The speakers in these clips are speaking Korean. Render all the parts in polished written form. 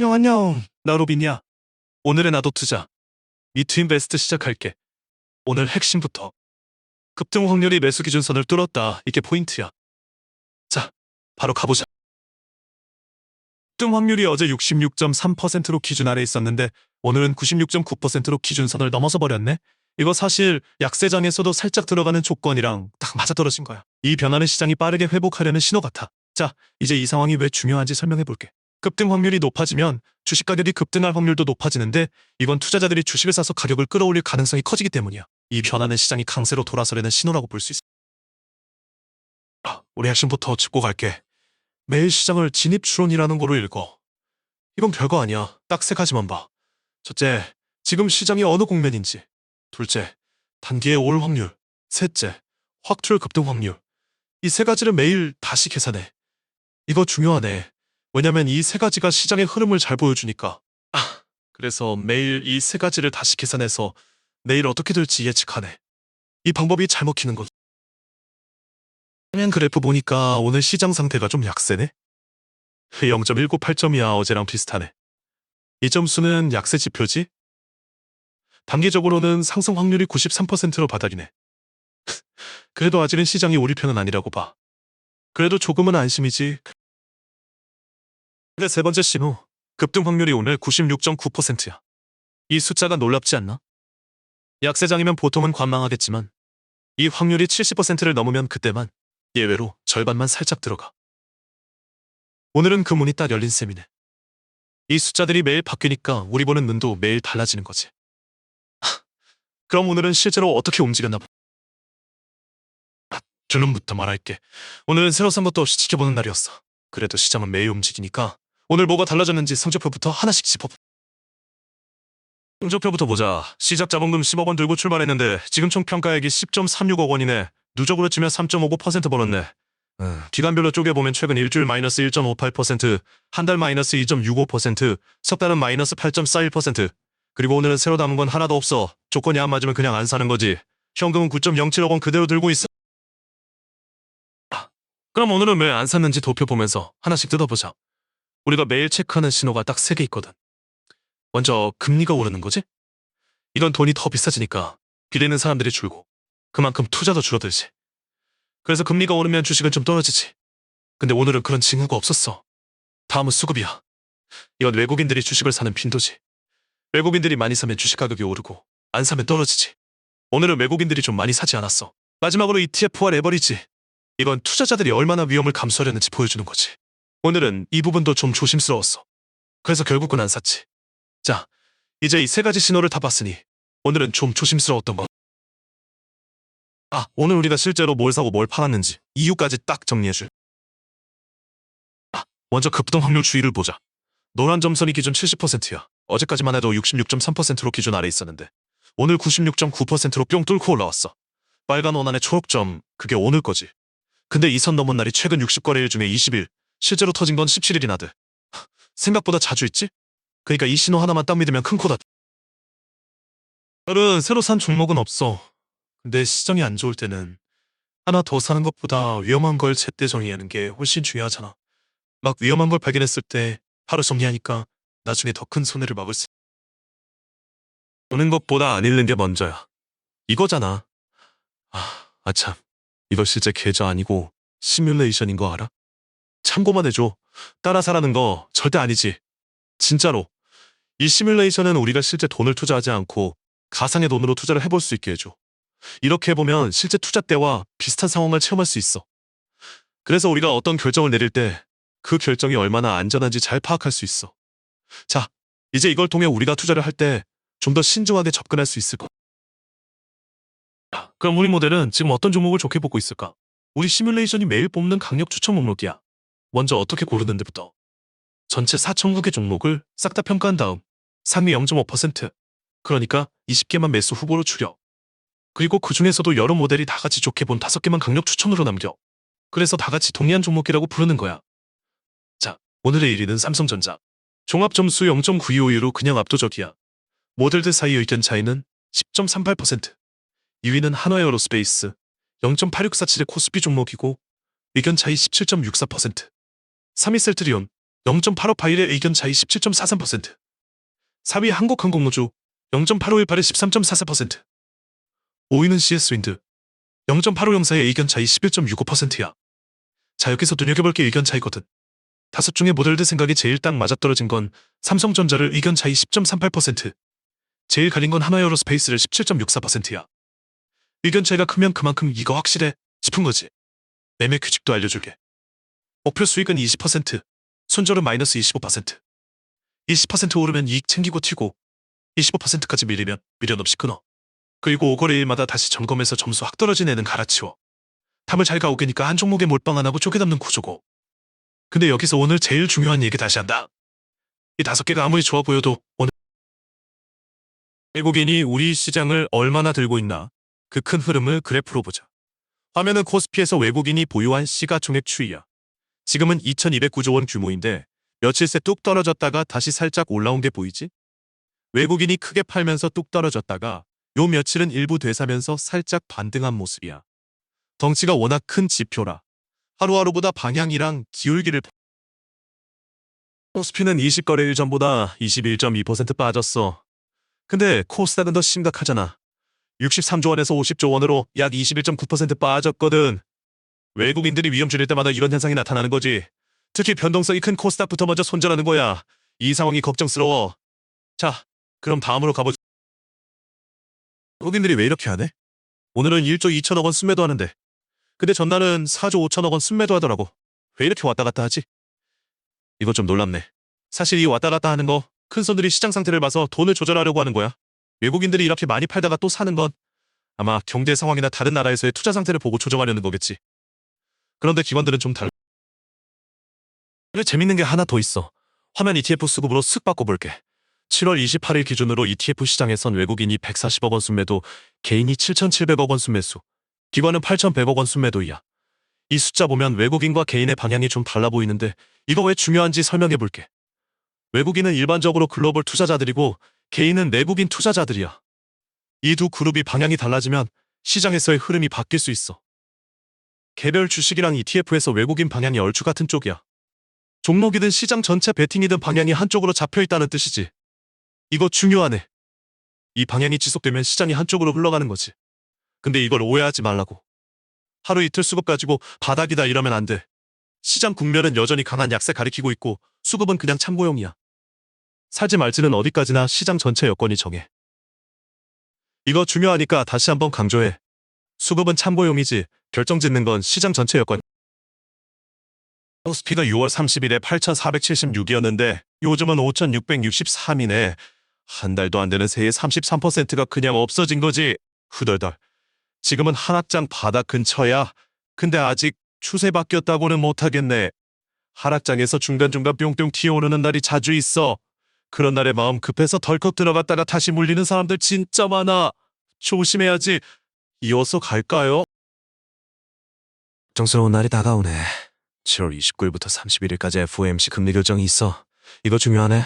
안녕. 나 로빈이야. 오늘의 나도 투자. 미투인베스트 시작할게. 오늘 핵심부터. 급등 확률이 매수 기준선을 뚫었다. 이게 포인트야. 자, 바로 가보자. 급등 확률이 어제 66.3%로 기준 아래 있었는데 오늘은 96.9%로 기준선을 넘어서 버렸네. 이거 사실 약세장에서도 살짝 들어가는 조건이랑 딱 맞아떨어진 거야. 이 변화는 시장이 빠르게 회복하려는 신호 같아. 자, 이제 이 상황이 왜 중요한지 설명해 볼게. 급등 확률이 높아지면 주식 가격이 급등할 확률도 높아지는데 이건 투자자들이 주식을 사서 가격을 끌어올릴 가능성이 커지기 때문이야. 이 변화는 시장이 강세로 돌아서려는 신호라고 볼 수 있어. 우리 핵심부터 짚고 갈게. 매일 시장을 진입 추론이라는 거로 읽어. 이건 별거 아니야. 딱 세 가지만 봐. 첫째, 지금 시장이 어느 국면인지. 둘째, 단기에 올 확률. 셋째, 확출 급등 확률. 이 세 가지를 매일 다시 계산해. 이거 중요하네. 왜냐면 이 세 가지가 시장의 흐름을 잘 보여주니까. 그래서 매일 이 세 가지를 다시 계산해서 내일 어떻게 될지 예측하네. 이 방법이 잘 먹히는 건. 화면 그래프 보니까 오늘 시장 상태가 좀 약세네? 0.198점이야. 어제랑 비슷하네. 이 점수는 약세 지표지? 단기적으로는 상승 확률이 93%로 바닥이네. 그래도 아직은 시장이 우리 편은 아니라고 봐. 그래도 조금은 안심이지. 근데 세 번째 신호. 급등 확률이 오늘 96.9%야. 이 숫자가 놀랍지 않나? 약세장이면 보통은 관망하겠지만 이 확률이 70%를 넘으면 그때만 예외로 절반만 살짝 들어가. 오늘은 그 문이 딱 열린 셈이네. 이 숫자들이 매일 바뀌니까 우리 보는 눈도 매일 달라지는 거지. 그럼 오늘은 실제로 어떻게 움직였나 봐. 결론부터 말할게. 오늘은 새로 산 것도 없이 지켜보는 날이었어. 그래도 시장은 매일 움직이니까 오늘 뭐가 달라졌는지 성적표부터 하나씩 짚어. 성적표부터 보자. 시작 자본금 10억 원 들고 출발했는데 지금 총 평가액이 10.36억 원이네. 누적으로 치면 3.59% 벌었네. 기간별로 쪼개보면 최근 일주일 마이너스 1.58%, 한 달 마이너스 2.65%, 석 달은 마이너스 8.41%. 그리고 오늘은 새로 담은 건 하나도 없어. 조건이 안 맞으면 그냥 안 사는 거지. 현금은 9.07억 원 그대로 들고 있어. 그럼 오늘은 왜 안 샀는지 도표 보면서 하나씩 뜯어보자. 우리가 매일 체크하는 신호가 딱 3개 있거든. 먼저 금리가 오르는 거지? 이건 돈이 더 비싸지니까 빚있는 사람들이 줄고 그만큼 투자도 줄어들지. 그래서 금리가 오르면 주식은 좀 떨어지지. 근데 오늘은 그런 징후가 없었어. 다음은 수급이야. 이건 외국인들이 주식을 사는 빈도지. 외국인들이 많이 사면 주식 가격이 오르고 안 사면 떨어지지. 오늘은 외국인들이 좀 많이 사지 않았어. 마지막으로 ETF와 레버리지. 이건 투자자들이 얼마나 위험을 감수하려는지 보여주는 거지. 오늘은 이 부분도 좀 조심스러웠어. 그래서 결국은 안 샀지. 자, 이제 이 세 가지 신호를 다 봤으니 오늘은 좀 조심스러웠던 거. 오늘 우리가 실제로 뭘 사고 뭘 팔았는지 이유까지 딱 정리해줄. 먼저 급등 확률 추이를 보자. 노란 점선이 기준 70%야. 어제까지만 해도 66.3%로 기준 아래 있었는데 오늘 96.9%로 뿅 뚫고 올라왔어. 빨간 원안의 초록점, 그게 오늘 거지. 근데 이 선 넘은 날이 최근 60거래일 중에 20일, 실제로 터진 건 17일이나 돼. 생각보다 자주 있지? 그러니까 이 신호 하나만 딱 믿으면 큰 코다. 오늘은 새로 산 종목은 없어. 근데 시장이 안 좋을 때는 하나 더 사는 것보다 위험한 걸 제때 정리하는 게 훨씬 중요하잖아. 막 위험한 걸 발견했을 때 바로 정리하니까 나중에 더 큰 손해를 막을 수. 보는 것보다 안 읽는 게 먼저야. 이거잖아. 참. 이거 실제 계좌 아니고 시뮬레이션인 거 알아? 참고만 해줘. 따라 사라는 거 절대 아니지. 진짜로. 이 시뮬레이션은 우리가 실제 돈을 투자하지 않고 가상의 돈으로 투자를 해볼 수 있게 해줘. 이렇게 해보면 실제 투자 때와 비슷한 상황을 체험할 수 있어. 그래서 우리가 어떤 결정을 내릴 때 그 결정이 얼마나 안전한지 잘 파악할 수 있어. 자, 이제 이걸 통해 우리가 투자를 할 때 좀 더 신중하게 접근할 수 있을 거야. 그럼 우리 모델은 지금 어떤 종목을 좋게 보고 있을까? 우리 시뮬레이션이 매일 뽑는 강력 추천 목록이야. 먼저 어떻게 고르는 데부터. 전체 4,000개 종목을 싹 다 평가한 다음 상위 0.5%, 그러니까 20개만 매수 후보로 추려. 그리고 그 중에서도 여러 모델이 다 같이 좋게 본 5개만 강력 추천으로 남겨. 그래서 다 같이 동일한 종목이라고 부르는 거야. 자, 오늘의 1위는 삼성전자. 종합 점수 0.9252로 그냥 압도적이야. 모델들 사이 의견 차이는 10.38%. 2위는 한화에어로스페이스. 0.8647의 코스피 종목이고 의견 차이 17.64%. 3위 셀트리온. 0.8581의 의견 차이 17.43%. 4위 한국항공노조 0.8518의 13.44%. 5위는 CS윈드 0.8504의 의견 차이 11.65%야. 자, 여기서 눈여겨볼 게 의견 차이거든. 다섯 중에 모델들 생각이 제일 딱 맞아떨어진 건 삼성전자를 의견 차이 10.38%, 제일 가린 건 한화에어로스페이스를 17.64%야. 의견 차이가 크면 그만큼 이거 확실해 싶은 거지. 매매 규칙도 알려줄게. 목표 수익은 20%, 손절은 마이너스 25%. 20% 오르면 이익 챙기고 튀고 25%까지 밀리면 미련 없이 끊어. 그리고 5거래일마다 다시 점검해서 점수 확 떨어진 애는 갈아치워. 탐을 잘 가오게니까 한 종목에 몰빵 안 하고 쪼개 담는 구조고. 근데 여기서 오늘 제일 중요한 얘기 다시 한다. 이 5개가 아무리 좋아 보여도 오늘 외국인이 우리 시장을 얼마나 들고 있나 그 큰 흐름을 그래프로 보자. 화면은 코스피에서 외국인이 보유한 시가총액 추이야. 지금은 2209조 원 규모인데 며칠 새 뚝 떨어졌다가 다시 살짝 올라온 게 보이지? 외국인이 크게 팔면서 뚝 떨어졌다가 요 며칠은 일부 되사면서 살짝 반등한 모습이야. 덩치가 워낙 큰 지표라 하루하루보다 방향이랑 기울기를 코스피는 20거래일 전보다 21.2% 빠졌어. 근데 코스닥은 더 심각하잖아. 63조 원에서 50조 원으로 약 21.9% 빠졌거든. 외국인들이 위험 줄일 때마다 이런 현상이 나타나는 거지. 특히 변동성이 큰 코스닥부터 먼저 손절하는 거야. 이 상황이 걱정스러워. 자, 그럼 다음으로 가보자. 외국인들이 왜 이렇게 하네? 오늘은 1조 2천억 원 순매도 하는데 근데 전날은 4조 5천억 원 순매도 하더라고. 왜 이렇게 왔다 갔다 하지? 이거 좀 놀랍네. 사실 이 왔다 갔다 하는 거 큰 손들이 시장 상태를 봐서 돈을 조절하려고 하는 거야. 외국인들이 이렇게 많이 팔다가 또 사는 건 아마 경제 상황이나 다른 나라에서의 투자 상태를 보고 조정하려는 거겠지. 그런데 기관들은 좀 달라. 그래, 재밌는 게 하나 더 있어. 화면 ETF 수급으로 쓱 바꿔볼게. 7월 28일 기준으로 ETF 시장에선 외국인이 140억 원 순매도, 개인이 7,700억 원 순매수, 기관은 8,100억 원 순매도이야. 이 숫자 보면 외국인과 개인의 방향이 좀 달라 보이는데 이거 왜 중요한지 설명해 볼게. 외국인은 일반적으로 글로벌 투자자들이고 개인은 내국인 투자자들이야. 이 두 그룹이 방향이 달라지면 시장에서의 흐름이 바뀔 수 있어. 개별 주식이랑 ETF에서 외국인 방향이 얼추 같은 쪽이야. 종목이든 시장 전체 베팅이든 방향이 한쪽으로 잡혀있다는 뜻이지. 이거 중요하네. 이 방향이 지속되면 시장이 한쪽으로 흘러가는 거지. 근데 이걸 오해하지 말라고. 하루 이틀 수급 가지고 바닥이다 이러면 안 돼. 시장 국면은 여전히 강한 약세 가리키고 있고 수급은 그냥 참고용이야. 살지 말지는 어디까지나 시장 전체 여건이 정해. 이거 중요하니까 다시 한번 강조해. 수급은 참고용이지 결정짓는 건 시장 전체 여건. 코스피가 6월 30일에 8,476이었는데 요즘은 5,663이네. 한 달도 안 되는 새에 33%가 그냥 없어진 거지. 후덜덜. 지금은 한학장 바닥 근처야. 근데 아직 추세 바뀌었다고는 못하겠네. 하락장에서 중간중간 뿅뿅 튀어오르는 날이 자주 있어. 그런 날에 마음 급해서 덜컥 들어갔다가 다시 물리는 사람들 진짜 많아. 조심해야지. 이어서 갈까요? 걱정스러운 날이 다가오네. 7월 29일부터 31일까지 FOMC 금리 결정이 있어. 이거 중요하네.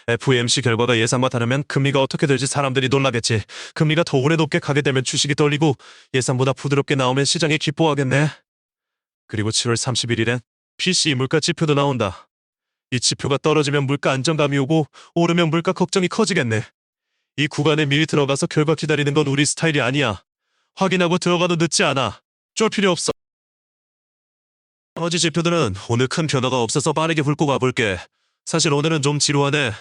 FOMC 결과가 예상과 다르면 금리가 어떻게 될지 사람들이 놀라겠지. 금리가 더 오래 높게 가게 되면 주식이 떨리고 예상보다 부드럽게 나오면 시장이 기뻐하겠네. 그리고 7월 31일엔 PCE 물가 지표도 나온다. 이 지표가 떨어지면 물가 안정감이 오고 오르면 물가 걱정이 커지겠네. 이 구간에 미리 들어가서 결과 기다리는 건 우리 스타일이 아니야. 확인하고 들어가도 늦지 않아. 쫄 필요 없어. 나머지 지표들은 오늘 큰 변화가 없어서 빠르게 훑고 가볼게. 사실 오늘은 좀 지루하네.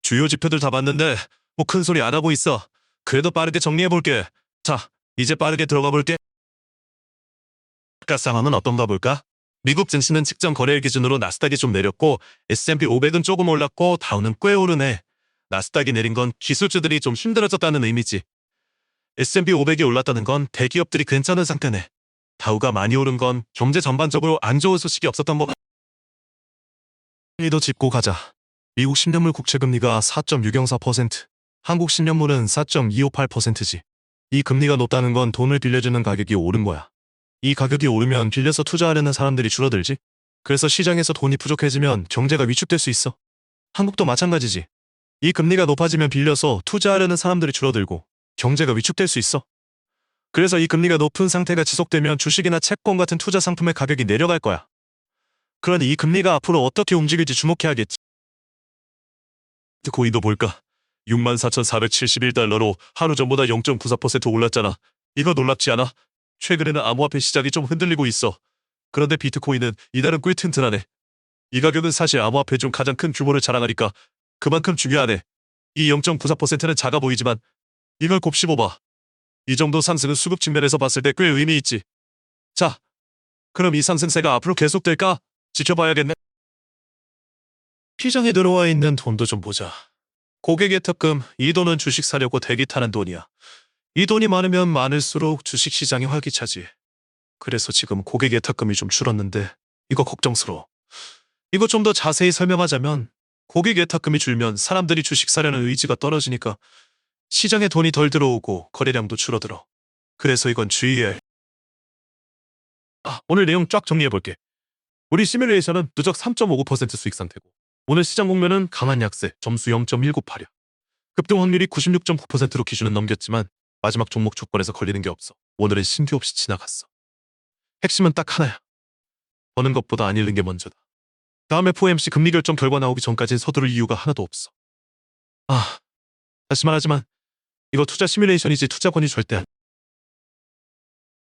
주요 지표들 다 봤는데 뭐 큰 소리 안 하고 있어. 그래도 빠르게 정리해볼게. 자, 이제 빠르게 들어가 볼게. 주가 상황은 어떤가 볼까? 미국 증시는 직전 거래일 기준으로 나스닥이 좀 내렸고 S&P 500은 조금 올랐고 다우는 꽤 오르네. 나스닥이 내린 건 기술주들이 좀 힘들어졌다는 의미지. S&P 500이 올랐다는 건 대기업들이 괜찮은 상태네. 다우가 많이 오른 건 경제 전반적으로 안 좋은 소식이 없었던 거. 더 짚고 가자. 미국 10년물 국채금리가 4.604%, 한국 10년물은 4.258%지. 이 금리가 높다는 건 돈을 빌려주는 가격이 오른 거야. 이 가격이 오르면 빌려서 투자하려는 사람들이 줄어들지. 그래서 시장에서 돈이 부족해지면 경제가 위축될 수 있어. 한국도 마찬가지지. 이 금리가 높아지면 빌려서 투자하려는 사람들이 줄어들고 경제가 위축될 수 있어. 그래서 이 금리가 높은 상태가 지속되면 주식이나 채권 같은 투자 상품의 가격이 내려갈 거야. 그러니 이 금리가 앞으로 어떻게 움직일지 주목해야겠지. 고인도 볼까? 64,471달러로 하루 전보다 0.94% 올랐잖아. 이거 놀랍지 않아? 최근에는 암호화폐 시장이 좀 흔들리고 있어. 그런데 비트코인은 이달은 꽤 튼튼하네. 이 가격은 사실 암호화폐 중 가장 큰 규모를 자랑하니까 그만큼 중요하네. 이 0.94%는 작아 보이지만 이걸 곱씹어봐. 이 정도 상승은 수급 측면에서 봤을 때 꽤 의미 있지. 자, 그럼 이 상승세가 앞으로 계속될까? 지켜봐야겠네. 시장에 들어와 있는 돈도 좀 보자. 고객의 특금, 이 돈은 주식 사려고 대기 타는 돈이야. 이 돈이 많으면 많을수록 주식 시장이 활기차지. 그래서 지금 고객의 특금이 좀 줄었는데 이거 걱정스러워. 이거 좀 더 자세히 설명하자면 고객의 특금이 줄면 사람들이 주식 사려는 의지가 떨어지니까 시장에 돈이 덜 들어오고 거래량도 줄어들어. 그래서 이건 주의해야 해. 오늘 내용 쫙 정리해볼게. 우리 시뮬레이션은 누적 3.59% 수익 상태고 오늘 시장 국면은 강한 약세, 점수 0.198이야. 급등 확률이 96.9%로 기준은 넘겼지만 마지막 종목 조건에서 걸리는 게 없어. 오늘은 신규 없이 지나갔어. 핵심은 딱 하나야. 버는 것보다 안 잃는 게 먼저다. 다음 FOMC 금리 결정 결과 나오기 전까지 서두를 이유가 하나도 없어. 다시 말하지만 이거 투자 시뮬레이션이지 투자권이 절대 아니야.